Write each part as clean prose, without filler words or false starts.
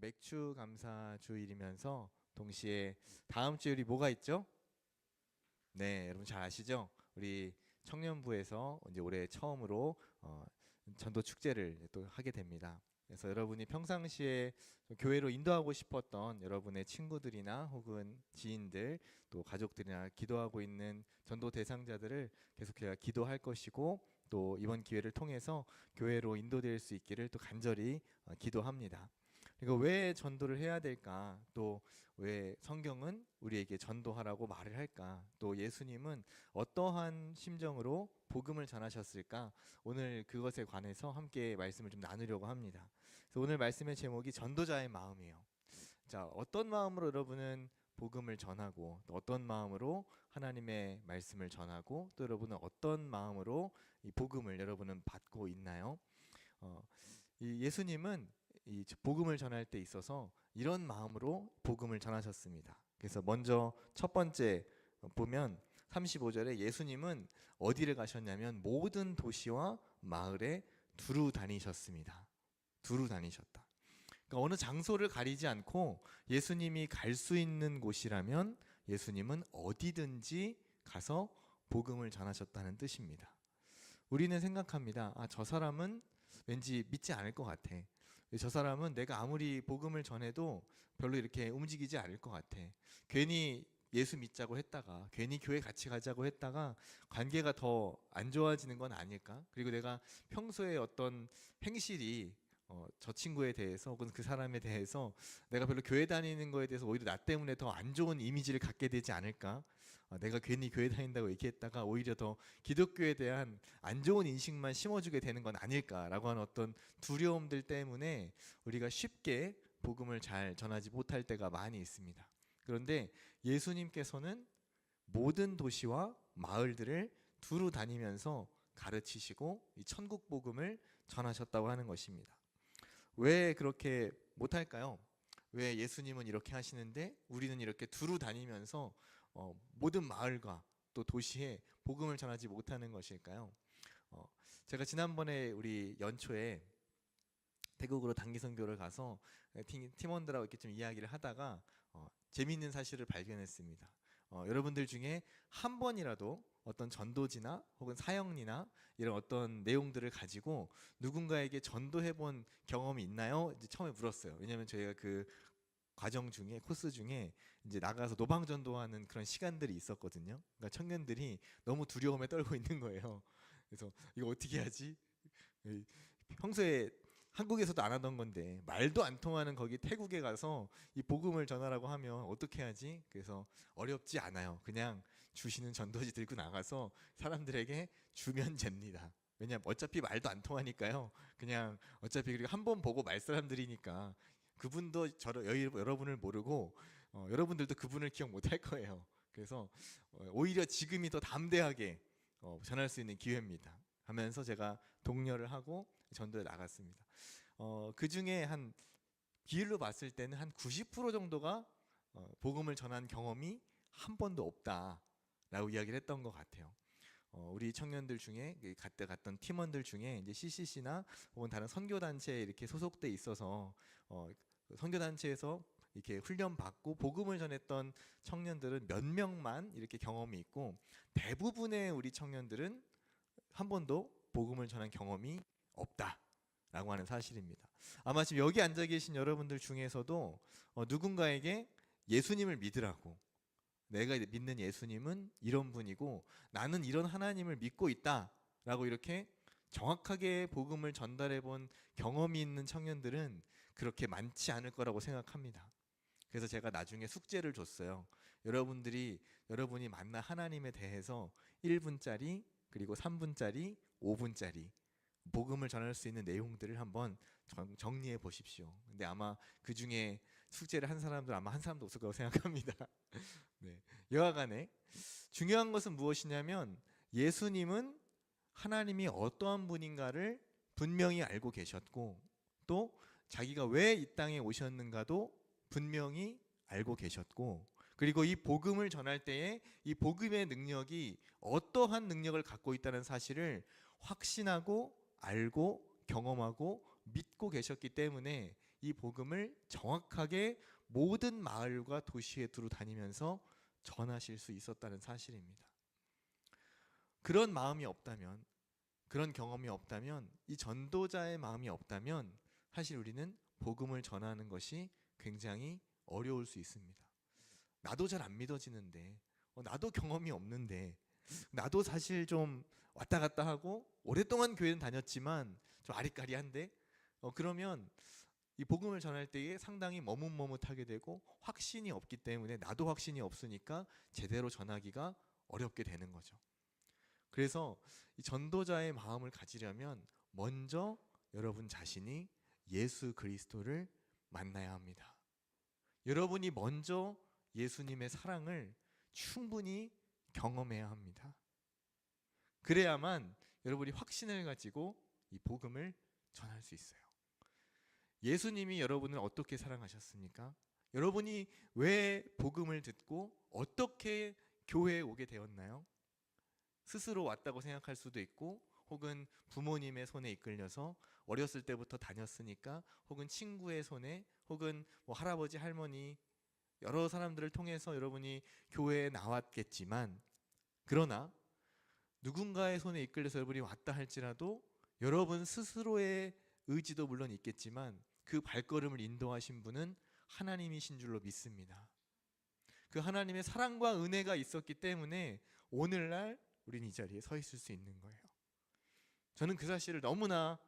맥주 감사 주일이면서 동시에 다음 주일이 뭐가 있죠? 네, 여러분 잘 아시죠? 우리 청년부에서 이제 올해 처음으로 전도 축제를 또 하게 됩니다. 그래서 여러분이 평상시에 좀 교회로 인도하고 싶었던 여러분의 친구들이나 혹은 지인들 또 가족들이나 기도하고 있는 전도 대상자들을 계속 제가 기도할 것이고 또 이번 기회를 통해서 교회로 인도될 수 있기를 또 간절히 기도합니다. 그러니까 왜 전도를 해야 될까? 또 왜 성경은 우리에게 전도하라고 말을 할까? 또 예수님은 어떠한 심정으로 복음을 전하셨을까? 오늘 그것에 관해서 함께 말씀을 좀 나누려고 합니다. 그래서 오늘 말씀의 제목이 전도자의 마음이에요. 자, 어떤 마음으로 여러분은 복음을 전하고 또 어떤 마음으로 하나님의 말씀을 전하고 또 여러분은 어떤 마음으로 이 복음을 여러분은 받고 있나요? 어, 이 예수님은 이 복음을 전할 때 있어서 이런 마음으로 복음을 전하셨습니다. 그래서 먼저 첫 번째 보면 35절에 예수님은 어디를 가셨냐면 모든 도시와 마을에 두루 다니셨습니다. 두루 다니셨다. 그러니까 어느 장소를 가리지 않고 예수님이 갈 수 있는 곳이라면 예수님은 어디든지 가서 복음을 전하셨다는 뜻입니다. 우리는 생각합니다. 아, 저 사람은 왠지 믿지 않을 것 같아. 저 사람은 내가 아무리 복음을 전해도 별로 이렇게 움직이지 않을 것 같아. 괜히 예수 믿자고 했다가 괜히 교회 같이 가자고 했다가 관계가 더 안 좋아지는 건 아닐까? 그리고 내가 평소에 어떤 행실이 저 친구에 대해서 혹은 그 사람에 대해서 내가 별로 교회 다니는 거에 대해서 오히려 나 때문에 더 안 좋은 이미지를 갖게 되지 않을까? 내가 괜히 교회 다닌다고 얘기했다가 오히려 더 기독교에 대한 안 좋은 인식만 심어주게 되는 건 아닐까라고 하는 어떤 두려움들 때문에 우리가 쉽게 복음을 잘 전하지 못할 때가 많이 있습니다. 그런데 예수님께서는 모든 도시와 마을들을 두루 다니면서 가르치시고 이 천국 복음을 전하셨다고 하는 것입니다. 왜 그렇게 못할까요? 왜 예수님은 이렇게 하시는데 우리는 이렇게 두루 다니면서 모든 마을과 또 도시에 복음을 전하지 못하는 것일까요? 제가 지난번에 우리 연초에 태국으로 단기 선교를 가서 팀원들하고 이렇게 좀 이야기를 하다가 재미있는 사실을 발견했습니다. 여러분들 중에 한 번이라도 어떤 전도지나 혹은 사역이나 이런 어떤 내용들을 가지고 누군가에게 전도해 본 경험이 있나요? 이제 처음에 물었어요. 왜냐하면 저희가 그 과정 중에 코스 중에 이제 나가서 노방 전도하는 그런 시간들이 있었거든요. 그러니까 청년들이 너무 두려움에 떨고 있는 거예요. 그래서 이거 어떻게 하지? 평소에 한국에서도 안 하던 건데 말도 안 통하는 거기 태국에 가서 이 복음을 전하라고 하면 어떻게 하지? 그래서 어렵지 않아요. 그냥 주시는 전도지 들고 나가서 사람들에게 주면 됩니다. 왜냐면 어차피 말도 안 통하니까요. 그냥 어차피 그리고 한 번 보고 말 사람들이니까 그분도 여러분을 모르고 여러분들도 그분을 기억 못 할 거예요. 그래서 오히려 지금이 더 담대하게 전할 수 있는 기회입니다. 하면서 제가 독려를 하고 전도에 나갔습니다. 그 중에 한 비율로 봤을 때는 한 90% 정도가 복음을 전한 경험이 한 번도 없다라고 이야기를 했던 것 같아요. 우리 청년들 중에 그때 갔던 팀원들 중에 이제 CCC나 혹은 다른 선교 단체에 이렇게 소속돼 있어서 선교 단체에서 이렇게 훈련 받고 복음을 전했던 청년들은 몇 명만 이렇게 경험이 있고 대부분의 우리 청년들은 한 번도 복음을 전한 경험이 없다라고 하는 사실입니다. 아마 지금 여기 앉아 계신 여러분들 중에서도 누군가에게 예수님을 믿으라고 내가 믿는 예수님은 이런 분이고 나는 이런 하나님을 믿고 있다라고 이렇게 정확하게 복음을 전달해 본 경험이 있는 청년들은 그렇게 많지 않을 거라고 생각합니다. 그래서 제가 나중에 숙제를 줬어요. 여러분이 만난 하나님에 대해서 1분짜리 그리고 3분짜리 5분짜리 복음을 전할 수 있는 내용들을 한번 정리해 보십시오. 근데 아마 그 중에 숙제를 한 사람들 아마 한 사람도 없을 거라고 생각합니다. 네. 여하간에 중요한 것은 무엇이냐면 예수님은 하나님이 어떠한 분인가를 분명히 알고 계셨고 또 자기가 왜 이 땅에 오셨는가도 분명히 알고 계셨고 그리고 이 복음을 전할 때에 이 복음의 능력이 어떠한 능력을 갖고 있다는 사실을 확신하고 알고 경험하고 믿고 계셨기 때문에 이 복음을 정확하게 모든 마을과 도시에 두루 다니면서 전하실 수 있었다는 사실입니다. 그런 마음이 없다면, 그런 경험이 없다면, 이 전도자의 마음이 없다면 사실 우리는 복음을 전하는 것이 굉장히 어려울 수 있습니다. 나도 잘 안 믿어지는데, 나도 경험이 없는데, 나도 사실 좀 왔다 갔다 하고 오랫동안 교회는 다녔지만 좀 아리까리한데, 그러면 이 복음을 전할 때에 상당히 머뭇머뭇하게 되고 확신이 없기 때문에, 나도 확신이 없으니까 제대로 전하기가 어렵게 되는 거죠. 그래서 이 전도자의 마음을 가지려면 먼저 여러분 자신이 예수 그리스도를 만나야 합니다. 여러분이 먼저 예수님의 사랑을 충분히 경험해야 합니다. 그래야만 여러분이 확신을 가지고 이 복음을 전할 수 있어요. 예수님이 여러분을 어떻게 사랑하셨습니까? 여러분이 왜 복음을 듣고 어떻게 교회에 오게 되었나요? 스스로 왔다고 생각할 수도 있고, 혹은 부모님의 손에 이끌려서 어렸을 때부터 다녔으니까, 혹은 친구의 손에, 혹은 할아버지 할머니 여러 사람들을 통해서 여러분이 교회에 나왔겠지만, 그러나 누군가의 손에 이끌려서 여러분이 왔다 할지라도 여러분 스스로의 의지도 물론 있겠지만 그 발걸음을 인도하신 분은 하나님이신 줄로 믿습니다. 그 하나님의 사랑과 은혜가 있었기 때문에 오늘날 우리는 이 자리에 서 있을 수 있는 거예요. 저는 그 사실을 너무나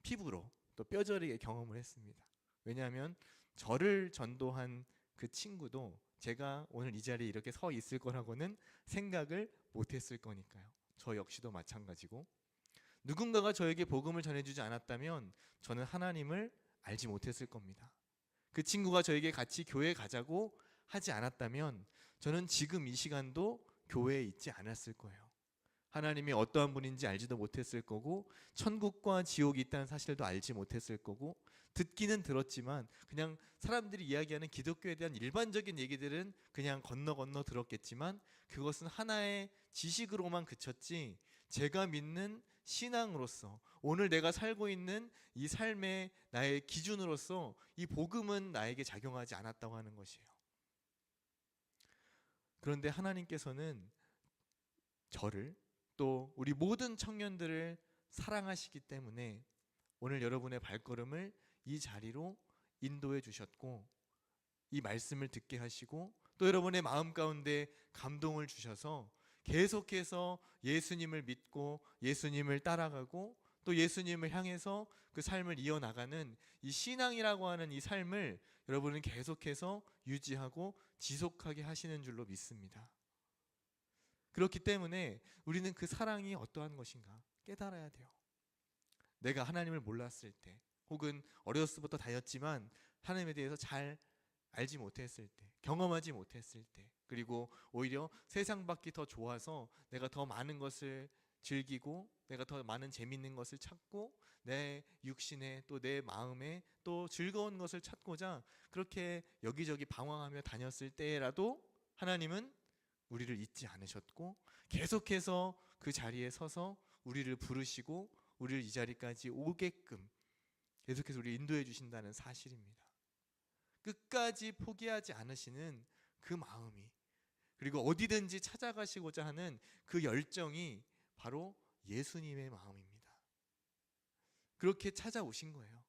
피부로 또 뼈저리게 경험을 했습니다. 왜냐하면 저를 전도한 그 친구도 제가 오늘 이 자리에 이렇게 서 있을 거라고는 생각을 못했을 거니까요. 저 역시도 마찬가지고, 누군가가 저에게 복음을 전해주지 않았다면 저는 하나님을 알지 못했을 겁니다. 그 친구가 저에게 같이 교회 가자고 하지 않았다면 저는 지금 이 시간도 교회에 있지 않았을 거예요. 하나님이 어떠한 분인지 알지도 못했을 거고, 천국과 지옥이 있다는 사실도 알지 못했을 거고, 듣기는 들었지만 그냥 사람들이 이야기하는 기독교에 대한 일반적인 얘기들은 그냥 건너 들었겠지만 그것은 하나의 지식으로만 그쳤지, 제가 믿는 신앙으로서 오늘 내가 살고 있는 이 삶의 나의 기준으로서 이 복음은 나에게 작용하지 않았다고 하는 것이에요. 그런데 하나님께서는 저를, 또 우리 모든 청년들을 사랑하시기 때문에 오늘 여러분의 발걸음을 이 자리로 인도해 주셨고, 이 말씀을 듣게 하시고, 또 여러분의 마음 가운데 감동을 주셔서 계속해서 예수님을 믿고 예수님을 따라가고 또 예수님을 향해서 그 삶을 이어나가는 이 신앙이라고 하는 이 삶을 여러분은 계속해서 유지하고 지속하게 하시는 줄로 믿습니다. 그렇기 때문에 우리는 그 사랑이 어떠한 것인가 깨달아야 돼요. 내가 하나님을 몰랐을 때, 혹은 어렸을 때부터 다녔지만 하나님에 대해서 잘 알지 못했을 때, 경험하지 못했을 때, 그리고 오히려 세상 밖이 더 좋아서 내가 더 많은 것을 즐기고 내가 더 많은 재밌는 것을 찾고 내 육신에 또 내 마음에 또 즐거운 것을 찾고자 그렇게 여기저기 방황하며 다녔을 때라도 하나님은 우리를 잊지 않으셨고 계속해서 그 자리에 서서 우리를 부르시고 우리를 이 자리까지 오게끔 계속해서 우리를 인도해 주신다는 사실입니다. 끝까지 포기하지 않으시는 그 마음이, 그리고 어디든지 찾아가시고자 하는 그 열정이 바로 예수님의 마음입니다. 그렇게 찾아오신 거예요.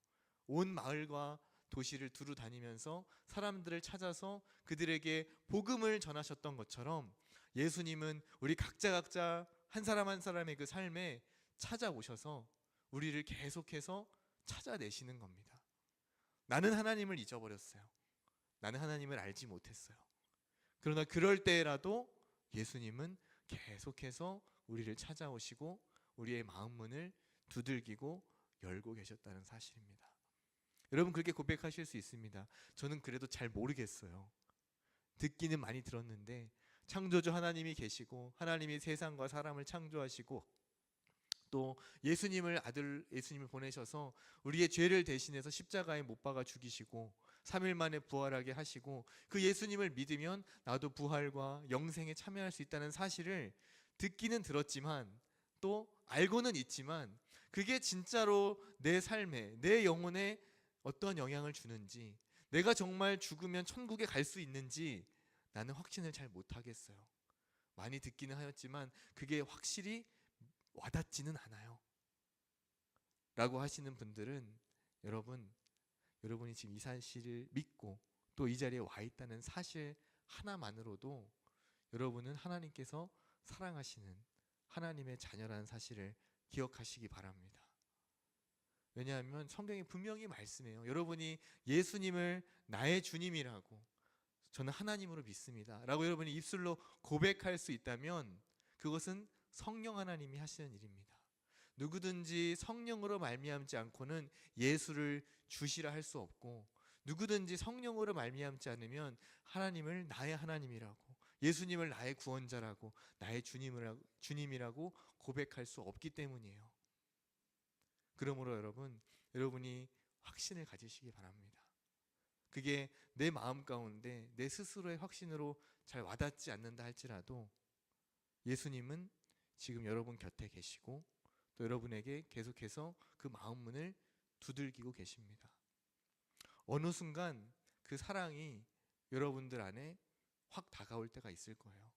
온 마을과 도시를 두루 다니면서 사람들을 찾아서 그들에게 복음을 전하셨던 것처럼 예수님은 우리 각자 한 사람 한 사람의 그 삶에 찾아오셔서 우리를 계속해서 찾아내시는 겁니다. 나는 하나님을 잊어버렸어요. 나는 하나님을 알지 못했어요. 그러나 그럴 때라도 예수님은 계속해서 우리를 찾아오시고 우리의 마음 문을 두들기고 열고 계셨다는 사실입니다. 여러분 그렇게 고백하실 수 있습니다. 저는 그래도 잘 모르겠어요. 듣기는 많이 들었는데 창조주 하나님이 계시고 하나님이 세상과 사람을 창조하시고 또 예수님을 보내셔서 우리의 죄를 대신해서 십자가에 못 박아 죽이시고 3일 만에 부활하게 하시고 그 예수님을 믿으면 나도 부활과 영생에 참여할 수 있다는 사실을 듣기는 들었지만 또 알고는 있지만 그게 진짜로 내 삶에 내 영혼에 어떤 영향을 주는지, 내가 정말 죽으면 천국에 갈 수 있는지 나는 확신을 잘 못하겠어요. 많이 듣기는 하였지만 그게 확실히 와닿지는 않아요. 라고 하시는 분들은 여러분이 지금 이 사실을 믿고 또 이 자리에 와 있다는 사실 하나만으로도 여러분은 하나님께서 사랑하시는 하나님의 자녀라는 사실을 기억하시기 바랍니다. 왜냐하면 성경이 분명히 말씀해요. 여러분이 예수님을 나의 주님이라고, 저는 하나님으로 믿습니다 라고 여러분이 입술로 고백할 수 있다면 그것은 성령 하나님이 하시는 일입니다. 누구든지 성령으로 말미암지 않고는 예수를 주시라 할 수 없고, 누구든지 성령으로 말미암지 않으면 하나님을 나의 하나님이라고, 예수님을 나의 구원자라고, 나의 주님이라고 고백할 수 없기 때문이에요. 그러므로 여러분이 확신을 가지시기 바랍니다. 그게 내 마음 가운데 내 스스로의 확신으로 잘 와닿지 않는다 할지라도 예수님은 지금 여러분 곁에 계시고 또 여러분에게 계속해서 그 마음 문을 두들기고 계십니다. 어느 순간 그 사랑이 여러분들 안에 확 다가올 때가 있을 거예요.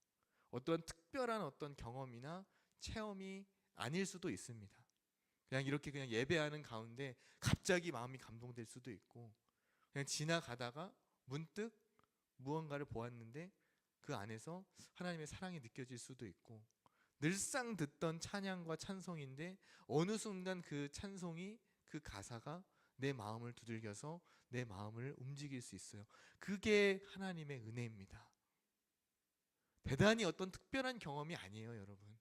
어떤 특별한 어떤 경험이나 체험이 아닐 수도 있습니다. 그냥 이렇게 그냥 예배하는 가운데 갑자기 마음이 감동될 수도 있고, 그냥 지나가다가 문득 무언가를 보았는데 그 안에서 하나님의 사랑이 느껴질 수도 있고, 늘상 듣던 찬양과 찬송인데 어느 순간 그 찬송이, 그 가사가 내 마음을 두들겨서 내 마음을 움직일 수 있어요. 그게 하나님의 은혜입니다. 대단히 어떤 특별한 경험이 아니에요, 여러분.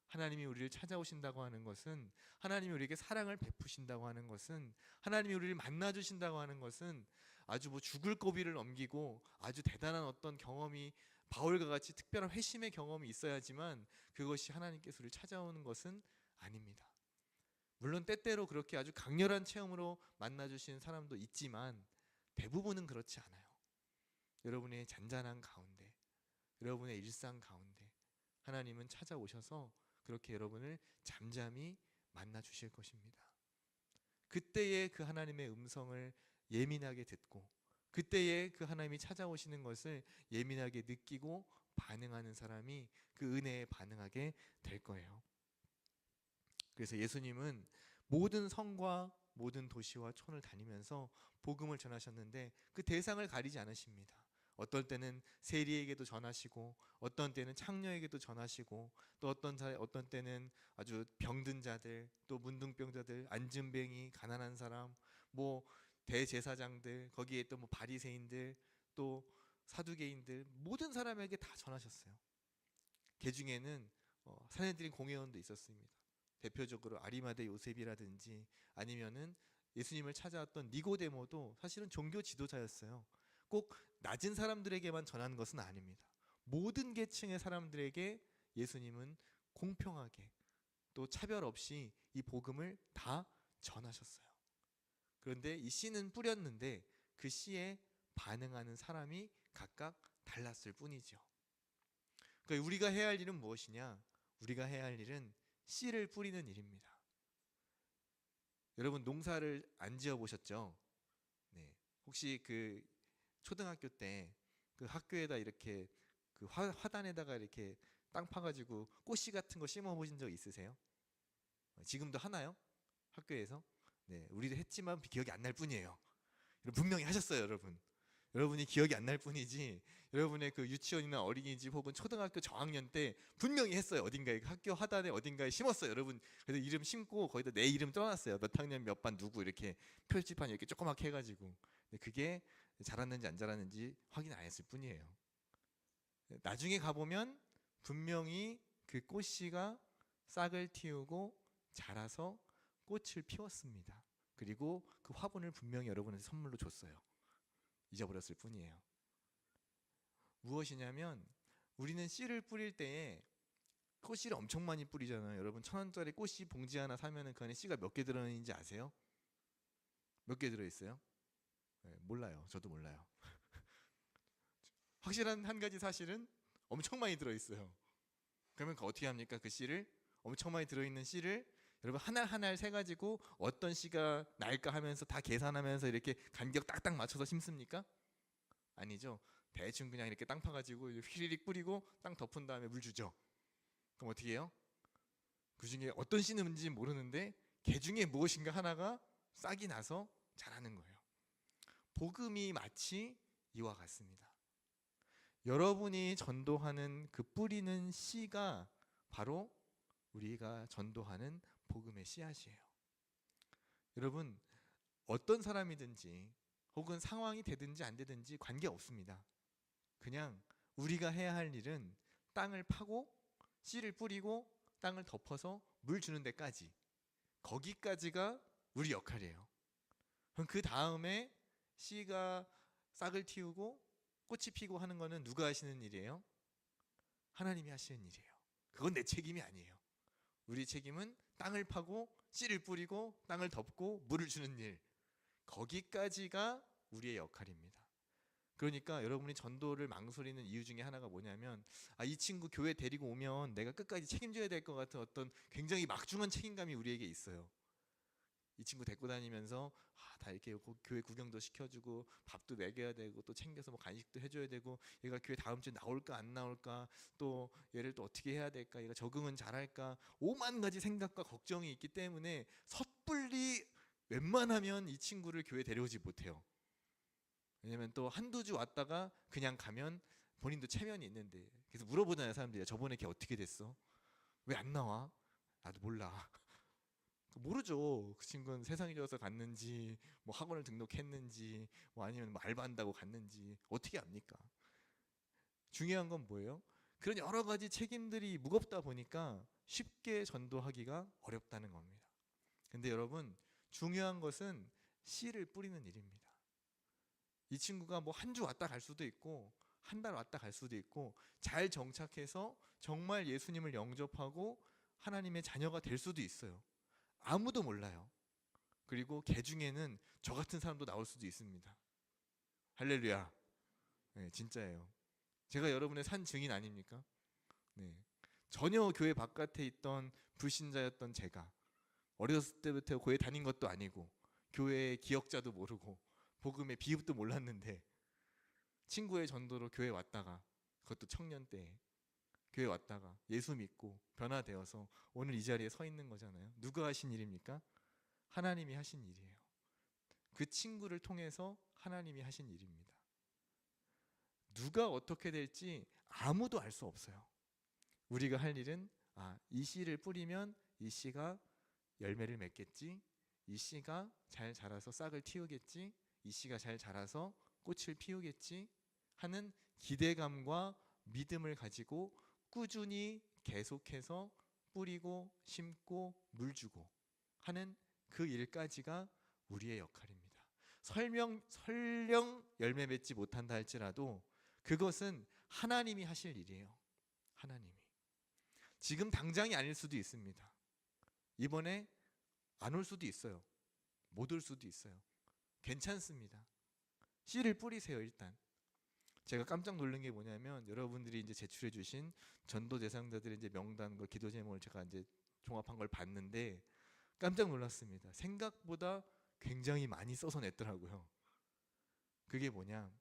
하나님이 우리를 찾아오신다고 하는 것은, 하나님이 우리에게 사랑을 베푸신다고 하는 것은, 하나님이 우리를 만나주신다고 하는 것은 아주 죽을 고비를 넘기고 아주 대단한 어떤 경험이, 바울과 같이 특별한 회심의 경험이 있어야지만 그것이 하나님께서 우리를 찾아오는 것은 아닙니다. 물론 때때로 그렇게 아주 강렬한 체험으로 만나주시는 사람도 있지만 대부분은 그렇지 않아요. 여러분의 잔잔한 가운데, 여러분의 일상 가운데 하나님은 찾아오셔서 그렇게 여러분을 잠잠히 만나 주실 것입니다. 그때에 그 하나님의 음성을 예민하게 듣고, 그때에 그 하나님이 찾아오시는 것을 예민하게 느끼고 반응하는 사람이 그 은혜에 반응하게 될 거예요. 그래서 예수님은 모든 성과 모든 도시와 촌을 다니면서 복음을 전하셨는데 그 대상을 가리지 않으십니다. 어떨 때는 세리에게도 전하시고, 어떤 때는 창녀에게도 전하시고, 또 어떤 때는 아주 병든 자들, 또 문둥병자들, 안진뱅이, 가난한 사람, 뭐 대제사장들, 거기에 또 뭐 바리새인들, 또 사두개인들, 모든 사람에게 다 전하셨어요. 그 중에는 산헤드린 공회원도 있었습니다. 대표적으로 아리마대 요셉이라든지 아니면은 예수님을 찾아왔던 니고데모도 사실은 종교 지도자였어요. 꼭 낮은 사람들에게만 전하는 것은 아닙니다. 모든 계층의 사람들에게 예수님은 공평하게 또 차별 없이 이 복음을 다 전하셨어요. 그런데 이 씨는 뿌렸는데 그 씨에 반응하는 사람이 각각 달랐을 뿐이죠. 그러니까 우리가 해야 할 일은 무엇이냐? 우리가 해야 할 일은 씨를 뿌리는 일입니다. 여러분 농사를 안 지어 보셨죠? 네. 혹시 그 초등학교 때 그 학교에다 이렇게 그 화단에다가 이렇게 땅 파가지고 꽃씨 같은 거 심어 보신 적 있으세요? 지금도 하나요? 학교에서? 네, 우리도 했지만 기억이 안 날 뿐이에요. 분명히 하셨어요, 여러분. 여러분이 기억이 안 날 뿐이지 여러분의 그 유치원이나 어린이집 혹은 초등학교 저학년 때 분명히 했어요. 어딘가에 학교 화단에 어딘가에 심었어요. 여러분 그래서 이름 심고 거기다 내 이름 써놨어요. 몇 학년 몇 반 누구 이렇게 표지판 이렇게 조그맣게 해가지고. 그게 자랐는지 안 자랐는지 확인 안 했을 뿐이에요. 나중에 가보면 분명히 그 꽃씨가 싹을 틔우고 자라서 꽃을 피웠습니다. 그리고 그 화분을 분명히 여러분한테 선물로 줬어요. 잊어버렸을 뿐이에요. 무엇이냐면 우리는 씨를 뿌릴 때에 꽃씨를 엄청 많이 뿌리잖아요. 여러분 1,000원짜리 꽃씨 봉지 하나 사면은 그 안에 씨가 몇 개 들어있는지 아세요? 몇 개 들어있어요? 네, 몰라요. 저도 몰라요. 확실한 한 가지 사실은 엄청 많이 들어있어요. 그러면 어떻게 합니까? 그 씨를 엄청 많이 들어있는 씨를 여러분 한 알 한 알 세 가지고 어떤 씨가 날까 하면서 다 계산하면서 이렇게 간격 딱딱 맞춰서 심습니까? 아니죠. 대충 그냥 이렇게 땅 파가지고 휘리릭 뿌리고 땅 덮은 다음에 물 주죠. 그럼 어떻게 해요? 그 중에 어떤 씨는지 모르는데 개 중에 무엇인가 하나가 싹이 나서 자라는 거예요. 복음이 마치 이와 같습니다. 여러분이 전도하는 그 뿌리는 씨가 바로 우리가 전도하는 복음의 씨앗이에요. 여러분 어떤 사람이든지 혹은 상황이 되든지 안 되든지 관계없습니다. 그냥 우리가 해야 할 일은 땅을 파고 씨를 뿌리고 땅을 덮어서 물 주는 데까지, 거기까지가 우리 역할이에요. 그럼 그 다음에 씨가 싹을 틔우고 꽃이 피고 하는 거는 누가 하시는 일이에요? 하나님이 하시는 일이에요. 그건 내 책임이 아니에요. 우리 책임은 땅을 파고 씨를 뿌리고 땅을 덮고 물을 주는 일, 거기까지가 우리의 역할입니다. 그러니까 여러분이 전도를 망설이는 이유 중에 하나가 뭐냐면, 이 친구 교회 데리고 오면 내가 끝까지 책임져야 될 것 같은 어떤 굉장히 막중한 책임감이 우리에게 있어요. 이 친구 데리고 다니면서 다 이렇게 교회 구경도 시켜주고 밥도 먹여야 되고 또 챙겨서 뭐 간식도 해줘야 되고, 얘가 교회 다음 주에 나올까 안 나올까, 또 얘를 또 어떻게 해야 될까, 얘가 적응은 잘할까, 5만 가지 생각과 걱정이 있기 때문에 섣불리 웬만하면 이 친구를 교회 데려오지 못해요. 왜냐면 또 한두 주 왔다가 그냥 가면 본인도 체면이 있는데, 그래서 물어보잖아요 사람들이. 저번에 걔 어떻게 됐어? 왜 안 나와? 나도 몰라. 모르죠. 그 친구는 세상이 좋아서 갔는지, 뭐 학원을 등록했는지, 뭐 아니면 뭐 알바한다고 갔는지 어떻게 압니까? 중요한 건 뭐예요? 그런 여러 가지 책임들이 무겁다 보니까 쉽게 전도하기가 어렵다는 겁니다. 근데 여러분 중요한 것은 씨를 뿌리는 일입니다. 이 친구가 뭐 한 주 왔다 갈 수도 있고 한 달 왔다 갈 수도 있고 잘 정착해서 정말 예수님을 영접하고 하나님의 자녀가 될 수도 있어요. 아무도 몰라요. 그리고 개 중에는 저 같은 사람도 나올 수도 있습니다. 할렐루야. 네, 진짜예요. 제가 여러분의 산 증인 아닙니까? 네. 전혀 교회 바깥에 있던 불신자였던 제가 어렸을 때부터 교회 다닌 것도 아니고 교회의 기억자도 모르고 복음의 비읍도 몰랐는데 친구의 전도로 교회 왔다가, 그것도 청년 때 교회 왔다가 예수 믿고 변화되어서 오늘 이 자리에 서 있는 거잖아요. 누가 하신 일입니까? 하나님이 하신 일이에요. 그 친구를 통해서 하나님이 하신 일입니다. 누가 어떻게 될지 아무도 알 수 없어요. 우리가 할 일은 이 씨를 뿌리면 이 씨가 열매를 맺겠지, 이 씨가 잘 자라서 싹을 틔우겠지, 이 씨가 잘 자라서 꽃을 피우겠지 하는 기대감과 믿음을 가지고 꾸준히 계속해서 뿌리고 심고 물 주고 하는 그 일까지가 우리의 역할입니다. 설령 열매 맺지 못한다 할지라도 그것은 하나님이 하실 일이에요. 하나님이. 지금 당장이 아닐 수도 있습니다. 이번에 안 올 수도 있어요. 못 올 수도 있어요. 괜찮습니다. 씨를 뿌리세요. 일단 제가 깜짝 놀란 게 뭐냐면, 여러분들이 이제 제출해 주신 전도 대상자들의 이제 명단과 기도 제목을 제가 이제 종합한 걸 봤는데 깜짝 놀랐습니다. 생각보다 굉장히 많이 써서 냈더라고요. 그게 뭐냐,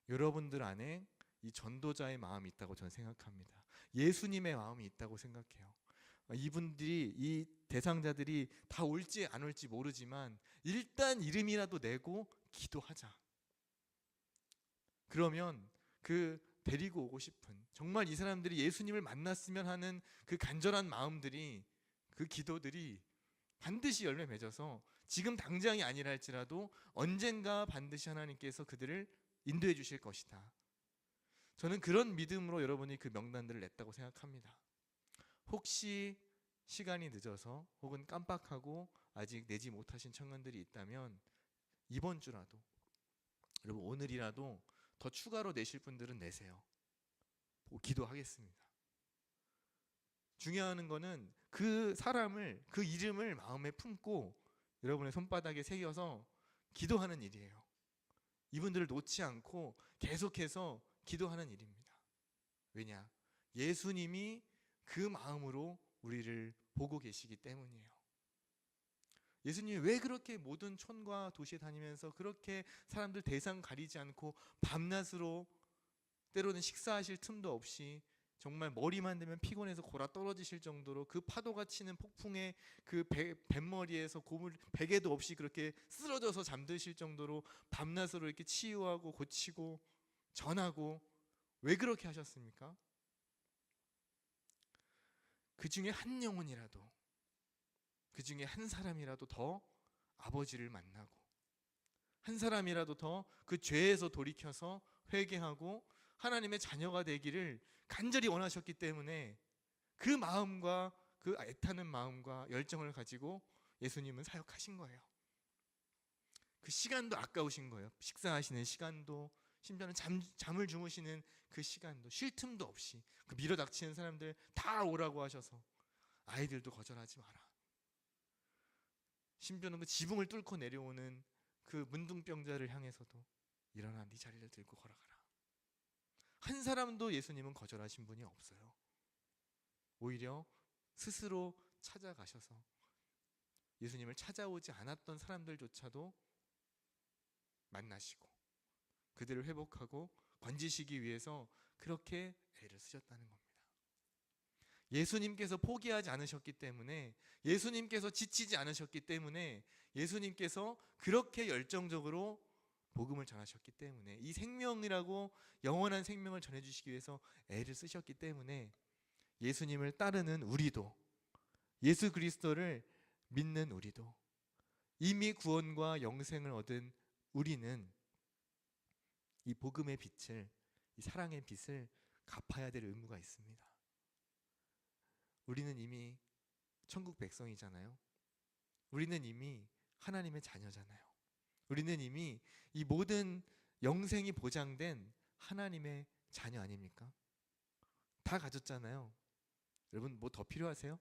여러분들 안에 이 전도자의 마음이 있다고 저는 생각합니다. 예수님의 마음이 있다고 생각해요. 이분들이, 이 대상자들이 다 올지 안 올지 모르지만 일단 이름이라도 내고 기도하자. 그러면 그 데리고 오고 싶은, 정말 이 사람들이 예수님을 만났으면 하는 그 간절한 마음들이, 그 기도들이 반드시 열매 맺어서 지금 당장이 아니라 할지라도 언젠가 반드시 하나님께서 그들을 인도해 주실 것이다. 저는 그런 믿음으로 여러분이 그 명단들을 냈다고 생각합니다. 혹시 시간이 늦어서 혹은 깜빡하고 아직 내지 못하신 청년들이 있다면 이번 주라도, 여러분 오늘이라도 더 추가로 내실 분들은 내세요. 기도하겠습니다. 중요한 거는 그 사람을, 그 이름을 마음에 품고 여러분의 손바닥에 새겨서 기도하는 일이에요. 이분들을 놓지 않고 계속해서 기도하는 일입니다. 왜냐? 예수님이 그 마음으로 우리를 보고 계시기 때문이에요. 예수님이 왜 그렇게 모든 촌과 도시에 다니면서 그렇게 사람들 대상 가리지 않고 밤낮으로 때로는 식사하실 틈도 없이 정말 머리만 대면 피곤해서 골아 떨어지실 정도로 그 파도가 치는 폭풍에 그 뱃머리에서 베개도 없이 그렇게 쓰러져서 잠드실 정도로 밤낮으로 이렇게 치유하고 고치고 전하고 왜 그렇게 하셨습니까? 그 중에 한 영혼이라도, 그 중에 한 사람이라도 더 아버지를 만나고 한 사람이라도 더 그 죄에서 돌이켜서 회개하고 하나님의 자녀가 되기를 간절히 원하셨기 때문에 그 마음과 그 애타는 마음과 열정을 가지고 예수님은 사역하신 거예요. 그 시간도 아까우신 거예요. 식사하시는 시간도, 심지어는 잠을 주무시는 그 시간도 쉴 틈도 없이 그 밀어닥치는 사람들 다 오라고 하셔서 아이들도 거절하지 마라. 심지어는 그 지붕을 뚫고 내려오는 그 문둥병자를 향해서도 일어나 네 자리를 들고 걸어가라. 한 사람도 예수님은 거절하신 분이 없어요. 오히려 스스로 찾아가셔서 예수님을 찾아오지 않았던 사람들조차도 만나시고 그들을 회복하고 건지시기 위해서 그렇게 애를 쓰셨다는 겁니다. 예수님께서 포기하지 않으셨기 때문에, 예수님께서 지치지 않으셨기 때문에, 예수님께서 그렇게 열정적으로 복음을 전하셨기 때문에, 이 생명이라고 영원한 생명을 전해주시기 위해서 애를 쓰셨기 때문에 예수님을 따르는 우리도, 예수 그리스도를 믿는 우리도, 이미 구원과 영생을 얻은 우리는 이 복음의 빛을, 이 사랑의 빛을 갚아야 될 의무가 있습니다. 우리는 이미 천국 백성이잖아요. 우리는 이미 하나님의 자녀잖아요. 우리는 이미 이 모든 영생이 보장된 하나님의 자녀 아닙니까? 다 가졌잖아요. 여러분 뭐 더 필요하세요?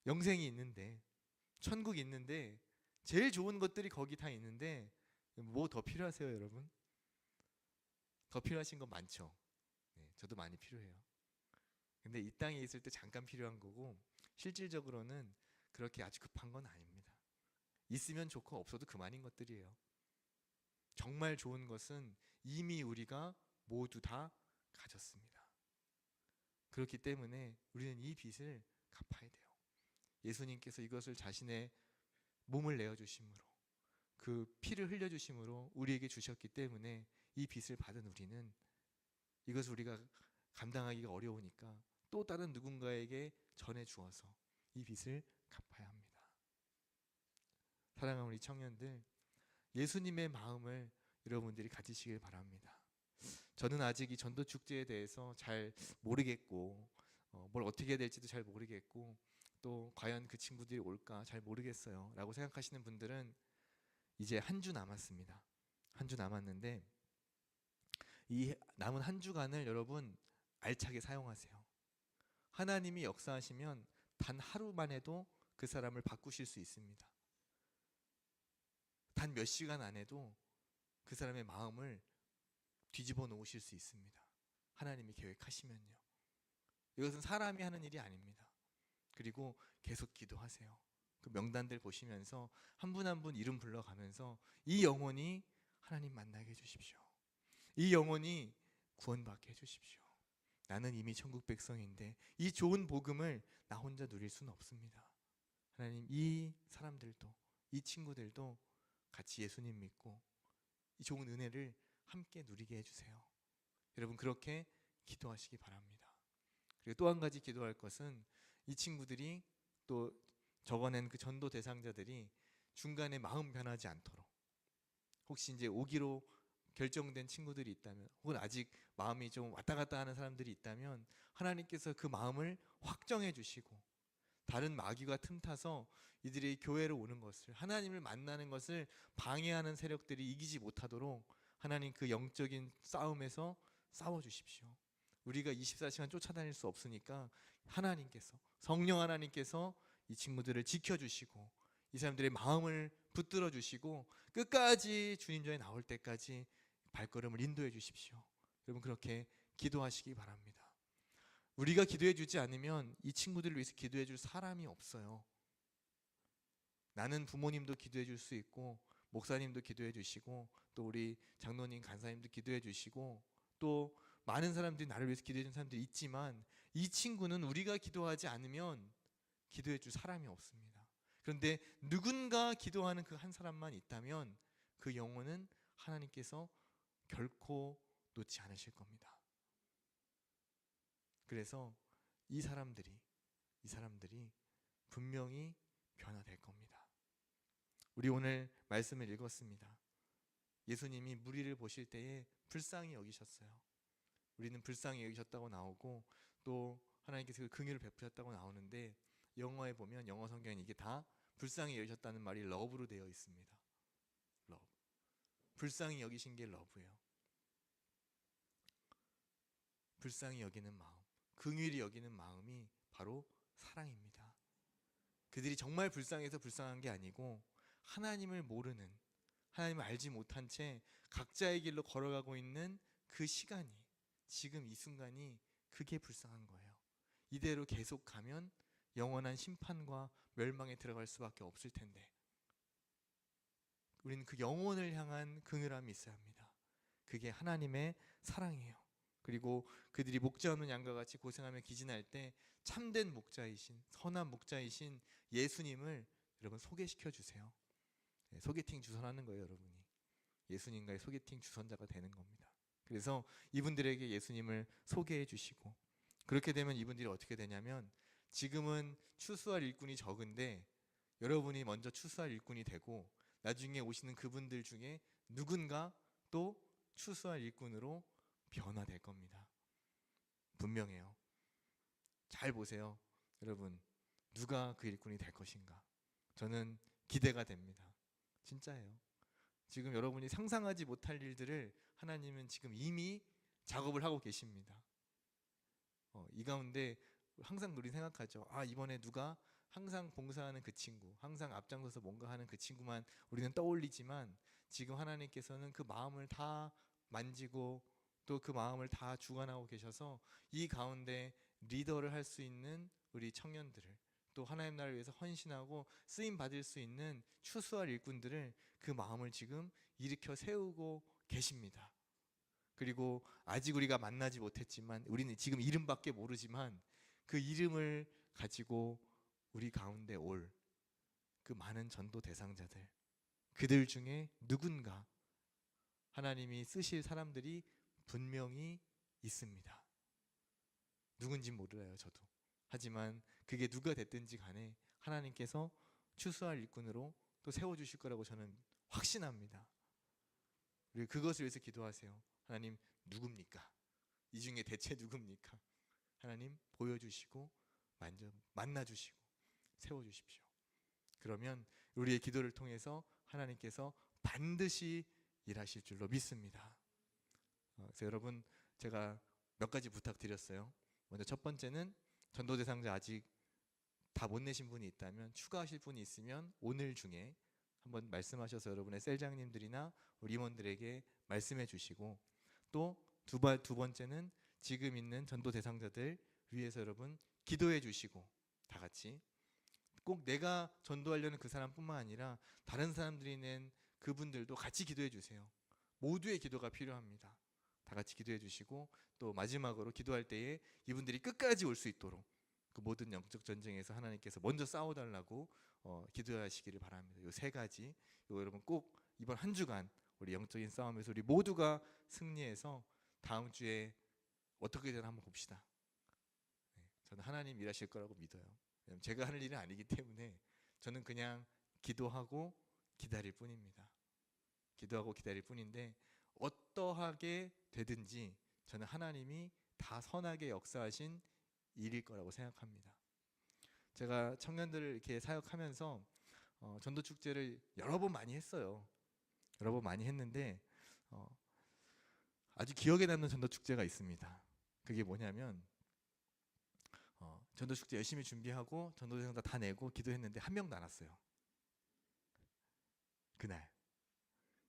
영생이 있는데, 천국이 있는데, 제일 좋은 것들이 거기 다 있는데 뭐 더 필요하세요, 여러분? 더 필요하신 건 많죠. 저도 많이 필요해요. 근데 이 땅에 있을 때 잠깐 필요한 거고 실질적으로는 그렇게 아주 급한 건 아닙니다. 있으면 좋고 없어도 그만인 것들이에요. 정말 좋은 것은 이미 우리가 모두 다 가졌습니다. 그렇기 때문에 우리는 이 빚을 갚아야 돼요. 예수님께서 이것을 자신의 몸을 내어주심으로, 그 피를 흘려주심으로 우리에게 주셨기 때문에 이 빚을 받은 우리는 이것을 우리가 감당하기가 어려우니까 또 다른 누군가에게 전해주어서 이 빚을 갚아야 합니다. 사랑하는 우리 청년들, 예수님의 마음을 여러분들이 가지시길 바랍니다. 저는 아직 이 전도 축제에 대해서 잘 모르겠고 뭘 어떻게 해야 될지도 잘 모르겠고 또 과연 그 친구들이 올까 잘 모르겠어요 라고 생각하시는 분들은 이제 한 주 남았습니다. 한 주 남았는데 이 남은 한 주간을 여러분 알차게 사용하세요. 하나님이 역사하시면 단 하루만 해도 그 사람을 바꾸실 수 있습니다. 단 몇 시간 안에도 그 사람의 마음을 뒤집어 놓으실 수 있습니다. 하나님이 계획하시면요. 이것은 사람이 하는 일이 아닙니다. 그리고 계속 기도하세요. 그 명단들 보시면서 한 분 한 분 이름 불러가면서 이 영혼이 하나님 만나게 해주십시오. 이 영혼이 구원받게 해주십시오. 나는 이미 천국 백성인데 이 좋은 복음을 나 혼자 누릴 수는 없습니다. 하나님, 이 사람들도, 이 친구들도 같이 예수님 믿고 이 좋은 은혜를 함께 누리게 해주세요. 여러분 그렇게 기도하시기 바랍니다. 그리고 또 한 가지 기도할 것은 이 친구들이 또 적어낸 그 전도 대상자들이 중간에 마음 변하지 않도록, 혹시 이제 오기로 결정된 친구들이 있다면, 혹은 아직 마음이 좀 왔다 갔다 하는 사람들이 있다면 하나님께서 그 마음을 확정해 주시고 다른 마귀가 틈타서 이들이 교회로 오는 것을, 하나님을 만나는 것을 방해하는 세력들이 이기지 못하도록 하나님 그 영적인 싸움에서 싸워주십시오. 우리가 24시간 쫓아다닐 수 없으니까 하나님께서, 성령 하나님께서 이 친구들을 지켜주시고 이 사람들의 마음을 붙들어 주시고 끝까지 주님 전에 나올 때까지 발걸음을 인도해 주십시오. 여러분 그렇게 기도하시기 바랍니다. 우리가 기도해 주지 않으면 이 친구들을 위해서 기도해 줄 사람이 없어요. 나는 부모님도 기도해 줄 수 있고 목사님도 기도해 주시고 또 우리 장로님 간사님도 기도해 주시고 또 많은 사람들이 나를 위해서 기도해 준 사람들이 있지만 이 친구는 우리가 기도하지 않으면 기도해 줄 사람이 없습니다. 그런데 누군가 기도하는 그 한 사람만 있다면 그 영혼은 하나님께서 결코 놓지 않으실 겁니다. 그래서 이 사람들이 분명히 변화될 겁니다. 우리 오늘 말씀을 읽었습니다. 예수님이 무리를 보실 때에 불쌍히 여기셨어요. 우리는 불쌍히 여기셨다고 나오고 또 하나님께서 긍휼을 베푸셨다고 나오는데 영어에 보면 영어 성경에 이게 다 불쌍히 여기셨다는 말이 러브로 되어 있습니다. 러브. 불쌍히 여기신 게 러브예요. 불쌍히 여기는 마음, 긍휼히 여기는 마음이 바로 사랑입니다. 그들이 정말 불쌍해서 불쌍한 게 아니고 하나님을 모르는, 하나님을 알지 못한 채 각자의 길로 걸어가고 있는 그 시간이, 지금 이 순간이 그게 불쌍한 거예요. 이대로 계속 가면 영원한 심판과 멸망에 들어갈 수밖에 없을 텐데 우리는 그 영혼을 향한 긍휼함이 있어야 합니다. 그게 하나님의 사랑이에요. 그리고 그들이 목자 없는 양과 같이 고생하며 기진할 때 참된 목자이신, 선한 목자이신 예수님을 여러분 소개시켜 주세요. 소개팅 주선하는 거예요, 여러분이. 예수님과의 소개팅 주선자가 되는 겁니다. 그래서 이분들에게 예수님을 소개해 주시고, 그렇게 되면 이분들이 어떻게 되냐면 지금은 추수할 일꾼이 적은데 여러분이 먼저 추수할 일꾼이 되고 나중에 오시는 그분들 중에 누군가 또 추수할 일꾼으로 변화될 겁니다. 분명해요. 잘 보세요. 여러분, 누가 그 일꾼이 될 것인가? 저는 기대가 됩니다. 진짜예요. 지금 여러분이 상상하지 못할 일들을 하나님은 지금 이미 작업을 하고 계십니다. 이 가운데 항상 우리 생각하죠. 아, 이번에 누가 항상 봉사하는 그 친구, 항상 앞장서서 뭔가 하는 그 친구만 우리는 떠올리지만 지금 하나님께서는 그 마음을 다 만지고 또 그 마음을 다 주관하고 계셔서 이 가운데 리더를 할 수 있는 우리 청년들을, 또 하나님 나라를 위해서 헌신하고 쓰임 받을 수 있는 추수할 일꾼들을 그 마음을 지금 일으켜 세우고 계십니다. 그리고 아직 우리가 만나지 못했지만 우리는 지금 이름밖에 모르지만 그 이름을 가지고 우리 가운데 올 그 많은 전도 대상자들, 그들 중에 누군가 하나님이 쓰실 사람들이 분명히 있습니다. 누군지 몰라요, 저도. 하지만 그게 누가 됐든지 간에 하나님께서 추수할 일꾼으로 또 세워주실 거라고 저는 확신합니다. 그리고 그것을 위해서 기도하세요. 하나님, 누굽니까? 이 중에 대체 누굽니까? 하나님 보여주시고 만나주시고 세워주십시오. 그러면 우리의 기도를 통해서 하나님께서 반드시 일하실 줄로 믿습니다. 그래서 여러분, 제가 몇 가지 부탁드렸어요. 먼저 첫 번째는 전도 대상자 아직 다 못 내신 분이 있다면, 추가하실 분이 있으면 오늘 중에 한번 말씀하셔서 여러분의 셀장님들이나 우리 임원들에게 말씀해 주시고, 또 두 번째는 지금 있는 전도 대상자들 위해서 여러분 기도해 주시고, 다 같이 꼭 내가 전도하려는 그 사람뿐만 아니라 다른 사람들이 낸 그분들도 같이 기도해 주세요. 모두의 기도가 필요합니다. 다 같이 기도해 주시고, 또 마지막으로 기도할 때에 이분들이 끝까지 올 수 있도록 그 모든 영적 전쟁에서 하나님께서 먼저 싸워달라고 기도하시기를 바랍니다. 이 세 가지, 이거 여러분 꼭 이번 한 주간 우리 영적인 싸움에서 우리 모두가 승리해서 다음 주에 어떻게든 한번 봅시다. 저는 하나님 일하실 거라고 믿어요. 제가 하는 일은 아니기 때문에 저는 그냥 기도하고 기다릴 뿐입니다. 기도하고 기다릴 뿐인데 어떠하게 되든지 저는 하나님이 다 선하게 역사하신 일일 거라고 생각합니다. 제가 청년들을 이렇게 사역하면서 전도 축제를 여러 번 많이 했어요. 여러 번 많이 했는데 아주 기억에 남는 전도 축제가 있습니다. 그게 뭐냐면 전도 축제 열심히 준비하고 전도 대상자 다 내고 기도했는데 한 명도 안 왔어요. 그날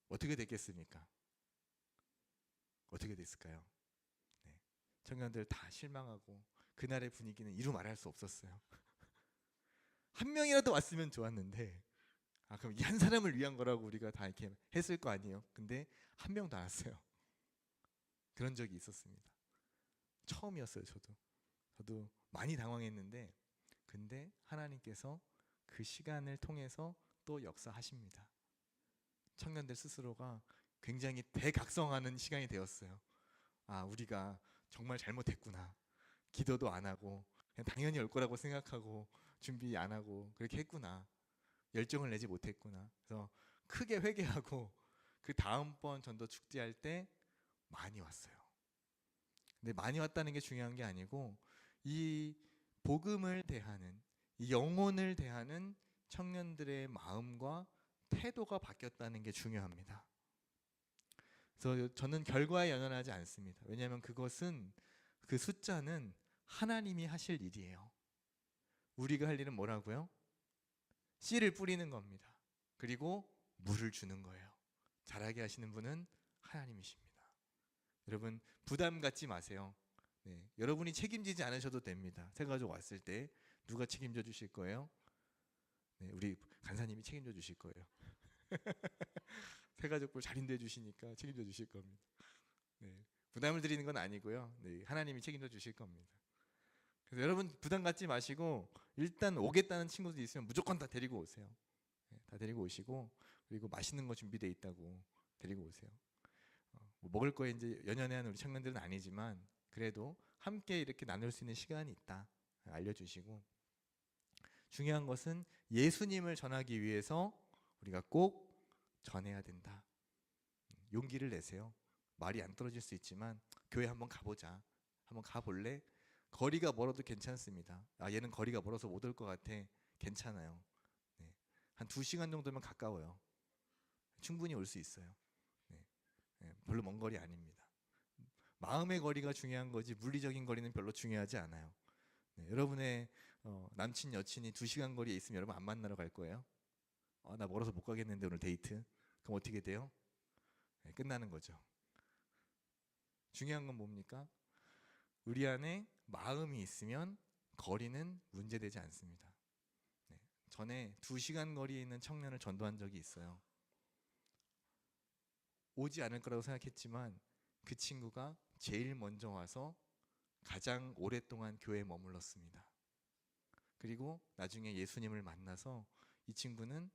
어떻게 됐겠습니까? 어떻게 됐을까요? 네. 청년들 다 실망하고 그날의 분위기는 이루 말할 수 없었어요. 한 명이라도 왔으면 좋았는데 그럼 이 한 사람을 위한 거라고 우리가 다 이렇게 했을 거 아니에요. 근데 한 명도 안 왔어요. 그런 적이 있었습니다. 처음이었어요. 저도 많이 당황했는데, 근데 하나님께서 그 시간을 통해서 또 역사하십니다. 청년들 스스로가 굉장히 대각성하는 시간이 되었어요. 우리가 정말 잘못했구나. 기도도 안 하고 그냥 당연히 올 거라고 생각하고 준비 안 하고 그렇게 했구나. 열정을 내지 못했구나. 그래서 크게 회개하고 그 다음번 전도 축제할 때 많이 왔어요. 근데 많이 왔다는 게 중요한 게 아니고, 이 복음을 대하는, 이 영혼을 대하는 청년들의 마음과 태도가 바뀌었다는 게 중요합니다. 그래서 저는 결과에 연연하지 않습니다. 왜냐하면 그것은, 그 숫자는 하나님이 하실 일이에요. 우리가 할 일은 뭐라고요? 씨를 뿌리는 겁니다. 그리고 물을 주는 거예요. 자라게 하시는 분은 하나님이십니다. 여러분 부담 갖지 마세요. 여러분이 책임지지 않으셔도 됩니다. 새가족 왔을 때 누가 책임져 주실 거예요? 우리 간사님이 책임져 주실 거예요. 새가족부 잘 인도해 주시니까 책임져 주실 겁니다. 부담을 드리는 건 아니고요. 하나님이 책임져 주실 겁니다. 그래서 여러분 부담 갖지 마시고, 일단 오겠다는 친구들 있으면 무조건 다 데리고 오세요. 다 데리고 오시고, 그리고 맛있는 거 준비되어 있다고 데리고 오세요. 먹을 거에 이제 연연해하는 우리 청년들은 아니지만, 그래도 함께 이렇게 나눌 수 있는 시간이 있다 알려주시고, 중요한 것은 예수님을 전하기 위해서 우리가 꼭 전해야 된다. 용기를 내세요. 말이 안 떨어질 수 있지만 교회 한번 가보자. 한번 가볼래? 거리가 멀어도 괜찮습니다. 얘는 거리가 멀어서 못 올 것 같아. 괜찮아요. 한 2시간 정도면 가까워요. 충분히 올 수 있어요. 별로 먼 거리 아닙니다. 마음의 거리가 중요한 거지 물리적인 거리는 별로 중요하지 않아요. 여러분의 남친 여친이 2시간 거리에 있으면 여러분 안 만나러 갈 거예요? 나 멀어서 못 가겠는데 오늘 데이트. 그럼 어떻게 돼요? 끝나는 거죠. 중요한 건 뭡니까? 우리 안에 마음이 있으면 거리는 문제되지 않습니다. 전에 2시간 거리에 있는 청년을 전도한 적이 있어요. 오지 않을 거라고 생각했지만 그 친구가 제일 먼저 와서 가장 오랫동안 교회에 머물렀습니다. 그리고 나중에 예수님을 만나서 이 친구는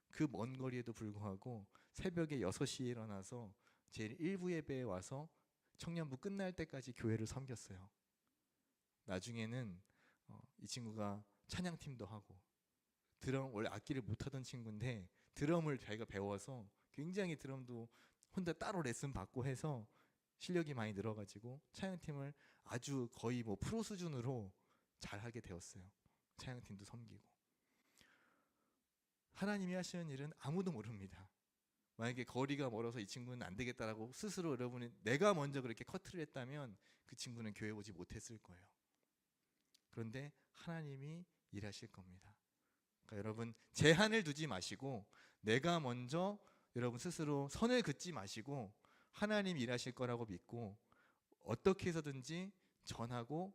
그 먼 거리에도 불구하고 새벽에 6시에 일어나서 제일 1부 예배에 와서 청년부 끝날 때까지 교회를 섬겼어요. 나중에는 이 친구가 찬양팀도 하고, 드럼 원래 악기를 못하던 친구인데 드럼을 자기가 배워서 굉장히 드럼도 혼자 따로 레슨 받고 해서 실력이 많이 늘어가지고 찬양팀을 아주 거의 뭐 프로 수준으로 잘하게 되었어요. 찬양팀도 섬기고. 하나님이 하시는 일은 아무도 모릅니다. 만약에 거리가 멀어서 이 친구는 안 되겠다라고 스스로 여러분이 내가 먼저 그렇게 커트를 했다면 그 친구는 교회 오지 못했을 거예요. 그런데 하나님이 일하실 겁니다. 그러니까 여러분 제한을 두지 마시고, 내가 먼저 여러분 스스로 선을 긋지 마시고 하나님 일하실 거라고 믿고 어떻게 해서든지 전하고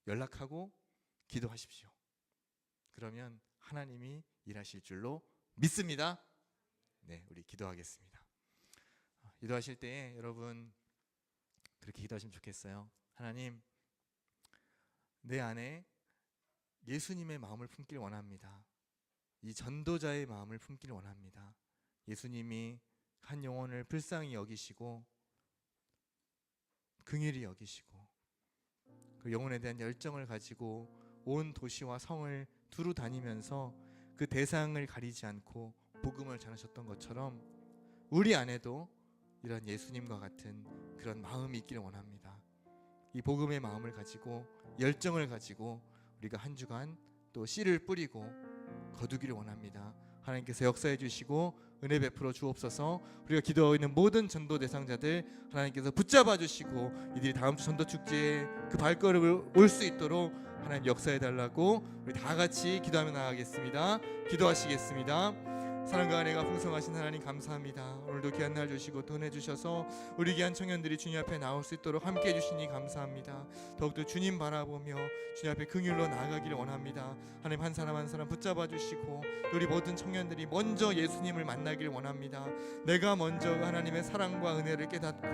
연락하고 기도하십시오. 그러면 하나님이 일하실 줄로 믿습니다. 우리 기도하겠습니다. 기도하실 때 여러분 그렇게 기도하시면 좋겠어요. 하나님, 내 안에 예수님의 마음을 품길 원합니다. 이 전도자의 마음을 품길 원합니다. 예수님이 한 영혼을 불쌍히 여기시고 긍휼히 여기시고 그 영혼에 대한 열정을 가지고 온 도시와 성을 두루 다니면서 그 대상을 가리지 않고 복음을 전하셨던 것처럼 우리 안에도 이런 예수님과 같은 그런 마음이 있기를 원합니다. 이 복음의 마음을 가지고 열정을 가지고 우리가 한 주간 또 씨를 뿌리고 거두기를 원합니다. 하나님께서 역사해 주시고 은혜 베풀어 주옵소서. 우리가 기도하고 있는 모든 전도 대상자들 하나님께서 붙잡아 주시고 이들이 다음 주 전도 축제에 그 발걸음을 올 수 있도록 하나님 역사해 달라고 우리 다 같이 기도하며 나가겠습니다. 기도하시겠습니다. 사랑과 은혜가 풍성하신 하나님 감사합니다. 오늘도 귀한 날 주시고 또 은혜 주셔서 우리 귀한 청년들이 주님 앞에 나올 수 있도록 함께 해주시니 감사합니다. 더욱더 주님 바라보며 주님 앞에 긍휼로 나아가기를 원합니다. 하나님 한 사람 한 사람 붙잡아 주시고 우리 모든 청년들이 먼저 예수님을 만나기를 원합니다. 내가 먼저 하나님의 사랑과 은혜를 깨닫고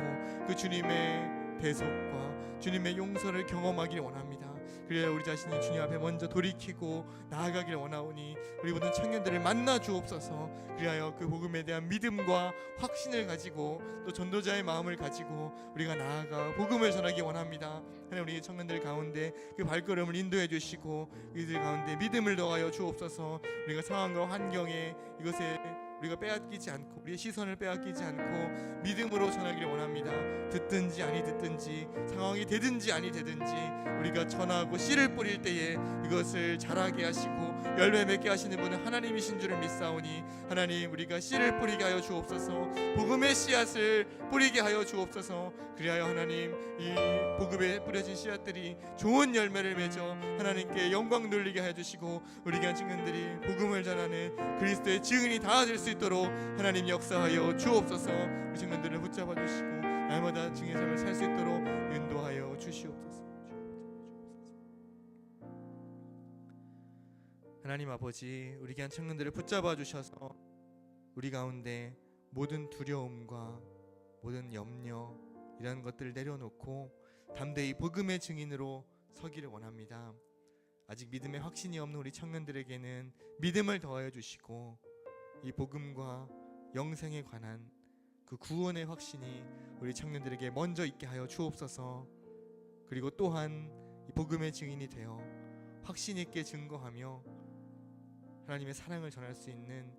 그 주님의 대속과 주님의 용서를 경험하기를 원합니다. 그래야 우리 자신이 주님 앞에 먼저 돌이키고 나아가기를 원하오니 우리 모든 청년들을 만나 주옵소서. 그리하여 그 복음에 대한 믿음과 확신을 가지고 또 전도자의 마음을 가지고 우리가 나아가 복음을 전하기 원합니다. 하나님 우리 청년들 가운데 그 발걸음을 인도해 주시고 이들 가운데 믿음을 더하여 주옵소서. 우리가 상황과 환경에 이것에 우리가 빼앗기지 않고 우리의 시선을 빼앗기지 않고 믿음으로 전하기를 원합니다. 듣든지 아니 듣든지 상황이 되든지 아니 되든지 우리가 전하고 씨를 뿌릴 때에 이것을 자라게 하시고 열매 맺게 하시는 분은 하나님이신 줄을 믿사오니 하나님 우리가 씨를 뿌리게 하여 주옵소서. 복음의 씨앗을 뿌리게 하여 주옵소서. 그리하여 하나님 이 복음에 뿌려진 씨앗들이 좋은 열매를 맺어 하나님께 영광 돌리게 하여 주시고 우리 귀한 청년들이 복음을 전하는 그리스도의 증인이 다 될 수 있도록 하나님 역사하여 주옵소서. 우리 청년들을 붙잡아 주시고 날마다 증인의 삶을 살 수 있도록 인도하여 주시옵소서. 하나님 아버지 우리 귀한 청년들을 붙잡아 주셔서 우리 가운데 모든 두려움과 모든 염려 이런 것들을 내려놓고 담대히 복음의 증인으로 서기를 원합니다. 아직 믿음의 확신이 없는 우리 청년들에게는 믿음을 더하여 주시고 이 복음과 영생에 관한 그 구원의 확신이 우리 청년들에게 먼저 있게 하여 주옵소서. 그리고 또한 이 복음의 증인이 되어 확신 있게 증거하며 하나님의 사랑을 전할 수 있는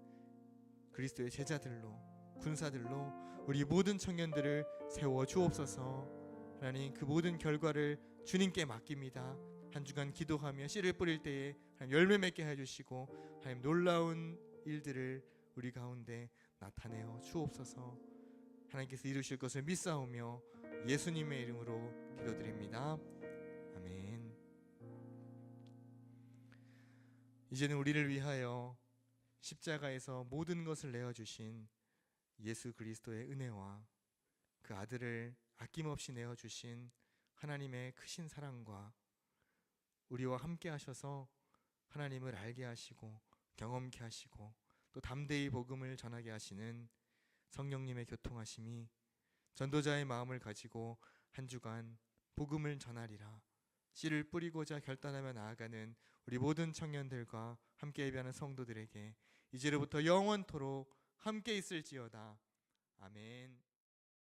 그리스도의 제자들로 군사들로 우리 모든 청년들을 세워 주옵소서. 하나님 그 모든 결과를 주님께 맡깁니다. 한 주간 기도하며 씨를 뿌릴 때에 열매 맺게 해주시고 하나님 놀라운 일들을 우리 가운데 나타내어 주옵소서. 하나님께서 이루실 것을 믿사오며 예수님의 이름으로 기도드립니다. 아멘. 이제는 우리를 위하여 십자가에서 모든 것을 내어주신 예수 그리스도의 은혜와 그 아들을 아낌없이 내어주신 하나님의 크신 사랑과 우리와 함께 하셔서 하나님을 알게 하시고 경험케 하시고 또 담대히 복음을 전하게 하시는 성령님의 교통하심이 전도자의 마음을 가지고 한 주간 복음을 전하리라 씨를 뿌리고자 결단하며 나아가는 우리 모든 청년들과 함께 예배하는 성도들에게 이제로부터 영원토록 함께 있을지어다. 아멘.